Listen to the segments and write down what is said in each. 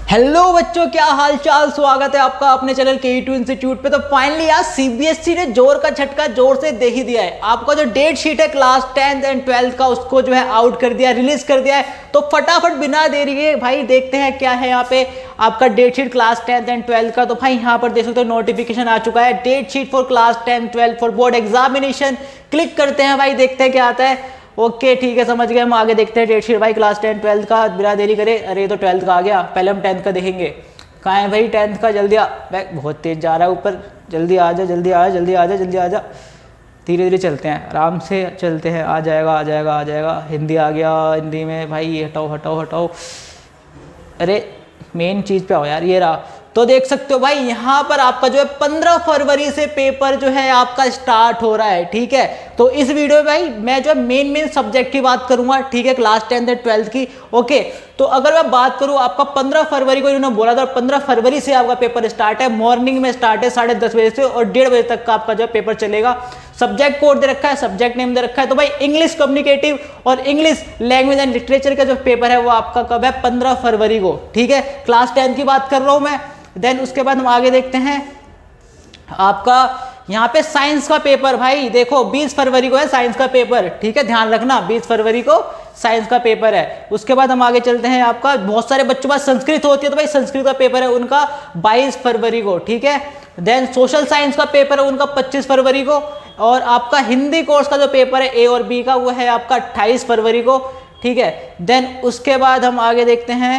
Hello बच्चों, क्या हाल चाल। स्वागत है आपका अपने चैनल के2 इंस्टीट्यूट पे। तो फाइनली आज सीबीएसई ने जोर का झटका जोर से दे ही दिया है। आपका जो डेट शीट है क्लास 10th एंड 12th का, उसको जो है आउट कर दिया, रिलीज कर दिया है। तो फटाफट बिना देरी के भाई देखते हैं क्या है यहाँ पे आपका date sheet class 10th and 12th का। तो भाई यहाँ पर देख सकते हो नोटिफिकेशन आ चुका है, date sheet for class 10th 12th for board examination. Click करते हैं भाई, देखते हैं क्या आता है। ओके ठीक है, समझ गए। हम आगे देखते हैं डेट शीट भाई क्लास 10 12th का। बिना देरी करे, अरे ये तो 12th का आ गया, पहले हम 10th का देखेंगे। कहाँ है भाई 10th का? जल्दी आ, बहुत तेज जा रहा है ऊपर। जल्दी आ जा, जल्दी आ, जल्दी आ जा, जल्दी आ जा। धीरे धीरे चलते हैं, आराम से चलते हैं। आ जाएगा आ जाएगा आ जाएगा। हिंदी आ गया, हिंदी में भाई हटाओ हटाओ हटाओ। अरे मेन चीज़ पे आओ यार, ये रहा। तो देख सकते हो भाई यहाँ पर आपका जो है 15 फरवरी से पेपर जो है आपका स्टार्ट हो रहा है। ठीक है, तो इस वीडियो में भाई मैं जो है मेन सब्जेक्ट की बात करूंगा। ठीक है, क्लास 10th एंड 12th की। ओके, तो अगर मैं बात करूं आपका 15 फरवरी को इन्होंने बोला था, 15 फरवरी से आपका पेपर स्टार्ट है। मॉर्निंग में स्टार्ट है 10:30 बजे से और 1:30 बजे तक का आपका जो पेपर चलेगा। सब्जेक्ट कोड दे रखा है, सब्जेक्ट नेम दे रखा है। तो भाई इंग्लिश कम्युनिकेटिव और इंग्लिश लैंग्वेज एंड लिटरेचर का जो पेपर है वो आपका कब है? 15 फरवरी को। ठीक है, क्लास 10 की बात कर रहा हूं मैं। देन उसके बाद हम आगे देखते हैं आपका यहाँ पे साइंस का पेपर। भाई देखो 20 फरवरी को है साइंस का पेपर। ठीक है, ध्यान रखना 20 फरवरी को साइंस का पेपर है। उसके बाद हम आगे चलते हैं, आपका बहुत सारे बच्चों के पास संस्कृत होती है, तो भाई संस्कृत का पेपर है उनका 22 फरवरी को। ठीक है, देन सोशल साइंस का पेपर है उनका 25 फरवरी को। और आपका हिंदी कोर्स का जो पेपर है ए और बी का, वो है आपका 28 फरवरी को। ठीक है, देन उसके बाद हम आगे देखते हैं,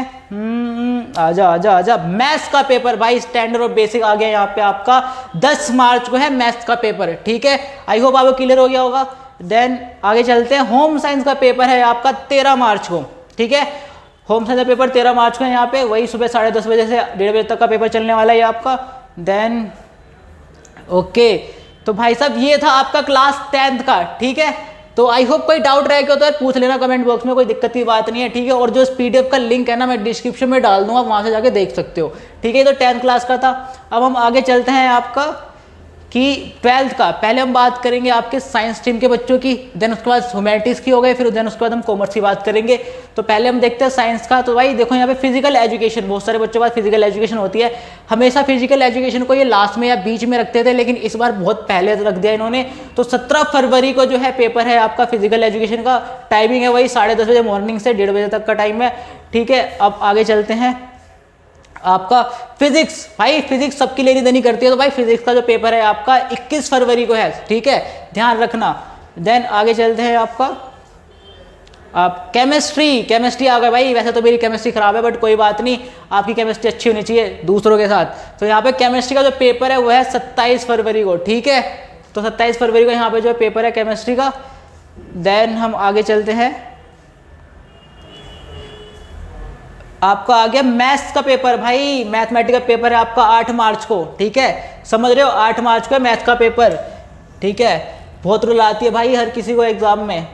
आजा आजा आजा। मैथ्स का पेपर भाई स्टैंडर्ड और बेसिक आ गया यहाँ पे आपका 10 मार्च को है मैथ्स का पेपर। ठीक है, आई होप आपको क्लियर हो गया होगा। देन आगे चलते हैं, होम साइंस का पेपर है आपका 13 मार्च को। ठीक है, होम साइंस का पेपर 13 मार्च को है यहाँ पे, वही सुबह 10:30 बजे से 1:30 बजे तक का पेपर चलने वाला है आपका। देन ओके, तो भाई साहब ये था आपका क्लास 10th का। ठीक है, तो आई होप कोई डाउट रह गया तो यार पूछ लेना कमेंट बॉक्स में, कोई दिक्कत की बात नहीं है। ठीक है, और जो इस पीडीएफ का लिंक है ना मैं डिस्क्रिप्शन में डाल दूंगा, वहां से जाके देख सकते हो। ठीक है, तो 10th क्लास का था। अब हम आगे चलते हैं आपका कि 12th का। पहले हम बात करेंगे आपके साइंस स्ट्रीम के बच्चों की, देन उसके बाद ह्यूमैनिटीज़ की हो गए, फिर देन उसके बाद हम कॉमर्स की बात करेंगे। तो पहले हम देखते हैं साइंस का। तो भाई देखो यहाँ पे फिजिकल एजुकेशन, बहुत सारे बच्चों के पास फिजिकल एजुकेशन होती है। हमेशा फिजिकल एजुकेशन को ये लास्ट में या बीच में रखते थे, लेकिन इस बार बहुत पहले रख दिया इन्होंने। तो 17 फरवरी को जो है पेपर है आपका फिजिकल एजुकेशन का। टाइमिंग है वही 10:30 बजे मॉर्निंग से 1:30 बजे तक का टाइम है। ठीक है, अब आगे चलते हैं आपका फिजिक्स। भाई फिजिक्स सबकी लेनी देनी करती है, तो भाई फिजिक्स का जो पेपर है आपका 21 फरवरी को है। ठीक है, ध्यान रखना। देन आगे चलते हैं आपका आप केमिस्ट्री आ गए भाई। वैसे तो मेरी केमिस्ट्री खराब है, बट कोई बात नहीं, आपकी केमिस्ट्री अच्छी होनी चाहिए दूसरों के साथ। तो यहाँ पे केमिस्ट्री का जो पेपर है वो है 27 फरवरी को। ठीक है, तो 27 फरवरी को यहाँ पे जो पेपर है केमिस्ट्री का। देन हम आगे चलते हैं, आपका आ गया मैथ्स का पेपर। भाई मैथमेटिक्स का पेपर है आपका 8 मार्च को। ठीक है, समझ रहे हो, 8 मार्च को है मैथ्स का पेपर। ठीक है, बहुत रूल आती है भाई हर किसी को एग्जाम में।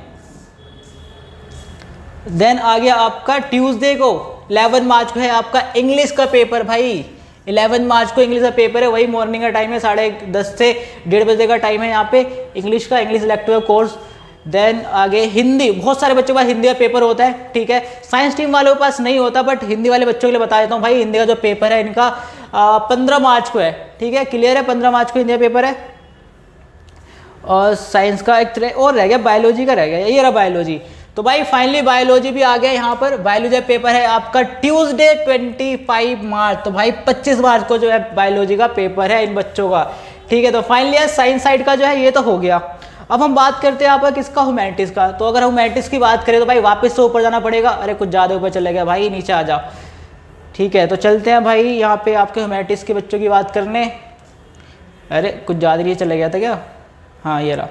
देन आ गया आपका ट्यूसडे को 11 मार्च को है आपका इंग्लिश का पेपर। भाई 11 मार्च को इंग्लिश का पेपर है, वही मॉर्निंग का टाइम है, 10:30 से 1:30 बजे का टाइम है यहाँ पे इंग्लिश का, इंग्लिश इलेक्टिव कोर्स। देन आगे हिंदी, बहुत सारे बच्चों के पास हिंदी का पेपर होता है। ठीक है, साइंस टीम वालों के पास नहीं होता, बट हिंदी वाले बच्चों के लिए बता देता हूँ भाई, हिंदी का जो पेपर है इनका 15 मार्च को है। ठीक है, क्लियर है, 15 मार्च को हिंदी का पेपर है। और साइंस का एक और रह गया, बायोलॉजी का रह गया, ये रहा बायोलॉजी। तो भाई फाइनली बायोलॉजी भी आ गया यहाँ पर। बायोलॉजी का पेपर है आपका ट्यूसडे 25 मार्च। तो भाई 25 मार्च को जो है बायोलॉजी का पेपर है इन बच्चों का। ठीक है, तो फाइनली साइंस साइड का जो है ये तो हो गया। अब हम बात करते हैं यहाँ पर किसका? ह्यूमैनिटीज़ का। तो अगर ह्यूमैनिटीज़ की बात करें तो भाई वापस से ऊपर जाना पड़ेगा। अरे कुछ ज़्यादा ऊपर चले गया भाई, नीचे आ जाओ। ठीक है, तो चलते हैं भाई यहाँ पे आपके ह्यूमैनिटीज़ के बच्चों की बात करने। अरे कुछ ज़्यादा नीचे चले गया था क्या? हाँ ये रहा।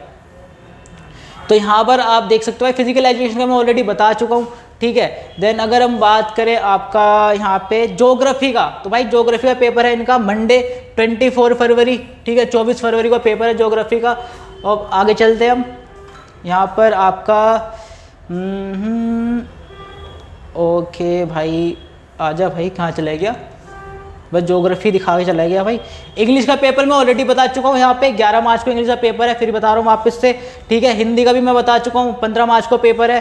तो यहाँ पर आप देख सकते हो भाई फिजिकल एजुकेशन का मैं ऑलरेडी बता चुका हूँ। ठीक है, देन अगर हम बात करें आपका यहाँ पे ज्योग्राफी का, तो भाई ज्योग्राफी का पेपर है इनका मंडे 24 फरवरी। ठीक है, 24 फरवरी को पेपर है ज्योग्राफी का। अब आगे चलते हैं हम यहाँ पर आपका ओके भाई, आजा भाई, कहाँ चला गया? बस ज्योग्राफी दिखा के चला गया भाई। इंग्लिश का पेपर मैं ऑलरेडी बता चुका हूँ, यहाँ पे 11 मार्च को इंग्लिश का पेपर है, फिर बता रहा हूँ वापस से। ठीक है, हिंदी का भी मैं बता चुका हूँ, 15 मार्च को पेपर है।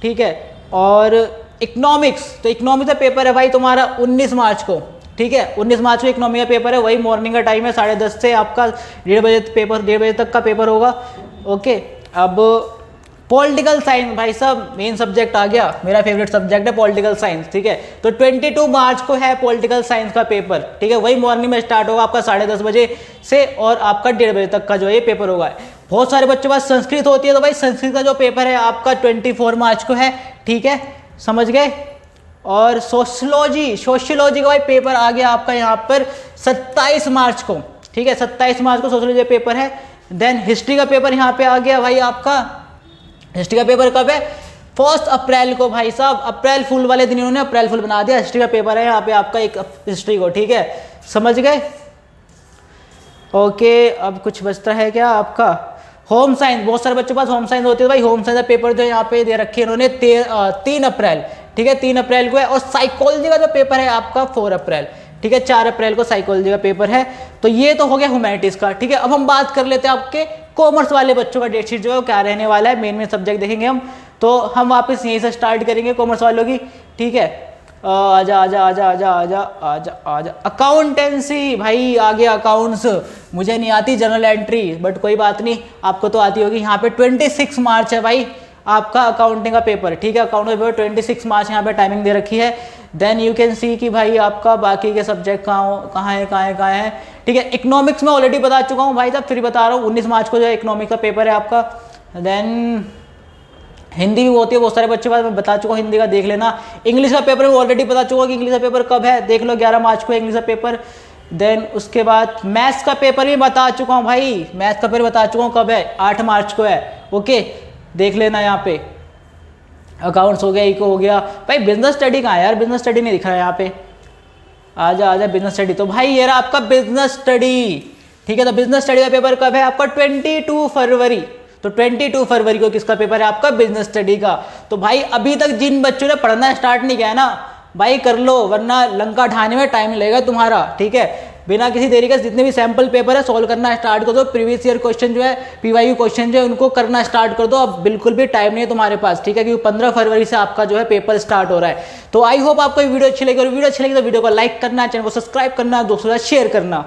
ठीक है, और इकोनॉमिक्स, तो इकोनॉमिक्स का पेपर है भाई तुम्हारा 19 मार्च को, ठीक है। 19 मार्च को इकोनॉमी का पेपर है, वही मॉर्निंग का टाइम है, 10:30 से आपका 1:30 बजे पेपर, 1:30 बजे तक का पेपर होगा, ओके। अब पॉलिटिकल साइंस भाई साहब मेन सब्जेक्ट आ गया, मेरा फेवरेट सब्जेक्ट है पॉलिटिकल साइंस, ठीक है। तो 22 मार्च को है पॉलिटिकल साइंस का पेपर, ठीक है। वही मॉर्निंग में स्टार्ट होगा आपका 10:30 बजे से और आपका 1:30 बजे तक का जो है ये पेपर होगा। बहुत सारे बच्चों के पास संस्कृत होती है, तो भाई संस्कृत का जो पेपर है आपका 24 मार्च को है, ठीक है, समझ गए। और सोशियोलॉजी का भाई पेपर आ गया आपका यहाँ पर 27 मार्च को, ठीक है, 27 मार्च को सोशियोलॉजी पेपर है। देन हिस्ट्री का पेपर यहाँ पे आ गया भाई आपका, हिस्ट्री का पेपर कब है? 1 अप्रैल को भाई साहब, अप्रैल फूल वाले दिन इन्होंने अप्रैल फूल बना दिया। हिस्ट्री का पेपर है यहाँ पे आपका एक हिस्ट्री को, ठीक है, समझ गए, ओके। अब कुछ बचता है क्या आपका? होम साइंस, बहुत सारे बच्चों के पास होम साइंस होती है भाई। होम साइंस का पेपर जो यहाँ पे दे रखे इन्होंने 3 अप्रैल, ठीक है, 3 अप्रैल को है। और साइकोलॉजी का जो पेपर है आपका 4 अप्रैल, ठीक है, 4 अप्रैल को साइकोलॉजी का पेपर है। तो ये तो हो गया ह्यूमैनिटीज का, ठीक है। अब हम बात कर लेते हैं आपके कॉमर्स वाले बच्चों का डेट शीट जो है क्या रहने वाला है, मेन सब्जेक्ट देखेंगे हम। तो हम वापस यहीं से स्टार्ट करेंगे कॉमर्स वालों की, ठीक है। आजा आजा आजा आजा आजा आजा आजा अकाउंटेंसी भाई आ गया, अकाउंट्स मुझे नहीं आती, जनरल एंट्री, बट कोई बात नहीं, आपको तो आती होगी। यहाँ पे 26 मार्च है भाई आपका अकाउंटिंग का पेपर, ठीक है, अकाउंटिंग का पेपर 26 मार्च यहाँ पे टाइमिंग दे रखी है। देन यू कैन सी कि भाई आपका बाकी के सब्जेक्ट कहाँ है, ठीक है। इकोनॉमिक्स में ऑलरेडी बता चुका हूँ भाई साहब, फिर बता रहा हूँ, 19 मार्च को जो है इकोनॉमिक्स का पेपर है आपका। देन हिंदी भी होती है, बहुत सारे बच्चों के मैं बता चुका हूँ, हिंदी का देख लेना। इंग्लिश का पेपर में ऑलरेडी बता चुका कि इंग्लिश का पेपर कब है, देख लो, 11 मार्च को इंग्लिश का पेपर। देन उसके बाद मैथ्स का पेपर भी बता चुका हूँ भाई, मैथ्स का पेपर बता चुका हूँ कब है, 8 मार्च को है, ओके, देख लेना यहाँ पे। अकाउंट्स हो गया, इको हो गया भाई। बिजनेस स्टडी कहाँ है यार, बिजनेस स्टडी नहीं दिख रहा है यहाँ पे, आजा आजा बिजनेस स्टडी। तो भाई ये रहा आपका बिजनेस स्टडी, ठीक है। तो बिजनेस स्टडी का पेपर कब है आपका? 22 फरवरी। तो 22 फरवरी को किसका पेपर है आपका? बिजनेस स्टडी का। तो भाई अभी तक जिन बच्चों ने पढ़ना स्टार्ट नहीं किया है ना भाई, कर लो, वरना लंका ढाने में टाइम लगेगा तुम्हारा, ठीक है। बिना किसी देरी के जितने भी सैंपल पेपर है सॉल्व करना स्टार्ट कर दो। प्रीवियस ईयर क्वेश्चन जो है, पीवाईक्यू क्वेश्चन जो है, उनको करना स्टार्ट कर दो। अब बिल्कुल भी टाइम नहीं है तुम्हारे पास, ठीक है, क्योंकि 15 फरवरी से आपका जो है पेपर स्टार्ट हो रहा है। तो आई होप आपको वीडियो अच्छी लगी, और वीडियो अच्छी लगी तो वीडियो को लाइक करना, चैनल को सब्सक्राइब करना, दोस्तों के साथ शेयर करना।